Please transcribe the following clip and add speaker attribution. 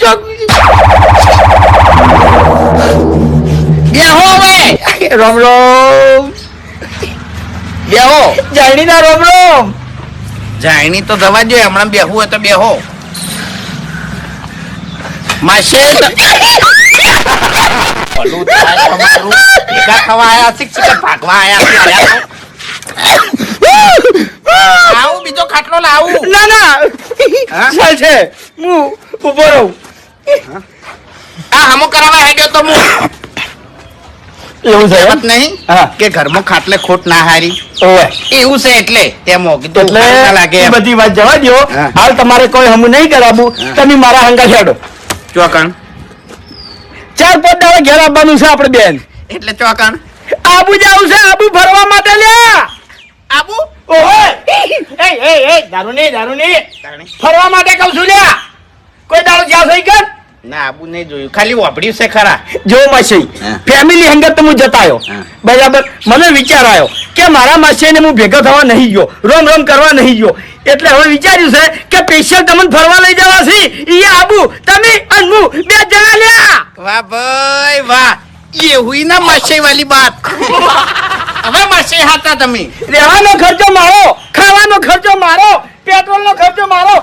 Speaker 1: ચોક બેહો હવે રોમ રોમ બેહો જાણી ના રોમ રોમ
Speaker 2: જાયણી તો જવા દો હમણાં બેહવું હોય તો બેહો માસે ભલું થાય તમારું ભેગા થવા આયા શિક્ષક ભાગવા આયા આવું બીજો ખાટલો લાવું
Speaker 1: ના ના
Speaker 2: હા?
Speaker 1: ચાલ છે હું ઉભો રહું
Speaker 2: આ હમો કરાવવા હેડ્યો તો હું
Speaker 1: એવું છે
Speaker 2: કહેવત નહીં
Speaker 1: હા.
Speaker 2: કે ઘરમાં ખાટલે ખોટ ના હારી
Speaker 1: ઓવે
Speaker 2: એવું છે એટલે તેમાં કીધું
Speaker 1: એટલે
Speaker 2: ખાટલા લાગે
Speaker 1: એ
Speaker 2: એમ.
Speaker 1: બધી વાત જવા દો
Speaker 2: હા.
Speaker 1: હાલ તમારે કોઈ હમું નહીં કરાવવું
Speaker 2: હા.
Speaker 1: તમે મારા હંગા છેડો
Speaker 2: ચોકણ
Speaker 1: 4-5 દાડા ઘેર આવવાનું છે આપણે બેન
Speaker 2: એટલે ચોકણ
Speaker 1: આબુ જાવું છે આબુ ફરવા માટે લ્યા
Speaker 2: આબુ
Speaker 1: ઓહે એ દારૂ નહીં ફરવા માટે કહું છું લ્યા કોઈ દાડો જ્યાં થઈ ગયો
Speaker 2: ના આબુ નહીં જોયું ખાલી વાપર્યું છે ખરા
Speaker 1: જો માસી
Speaker 2: હા.
Speaker 1: ફેમિલી હંગત તો હું જતાયો
Speaker 2: હા.
Speaker 1: બરાબર મને વિચાર આવ્યો કે મારા માસીને હું ભેગો થવા નહીં ગયો રોમ રોમ કરવા નહીં ગયો એટલે હવે વિચાર્યું છે કે સ્પેશિયલ તમને ફરવા લઈ જવા છે ઈ આબુ તમે અને હું 2 જણા લ્યા
Speaker 2: વાહ ભાઈ વાહ ये हुई ना माशे वाली बात હવે માસે હતા તમે
Speaker 1: રહેવાનો ખર્ચો મારો ખાવાનો ખર્ચો મારો પેટ્રોલનો ખર્ચો મારો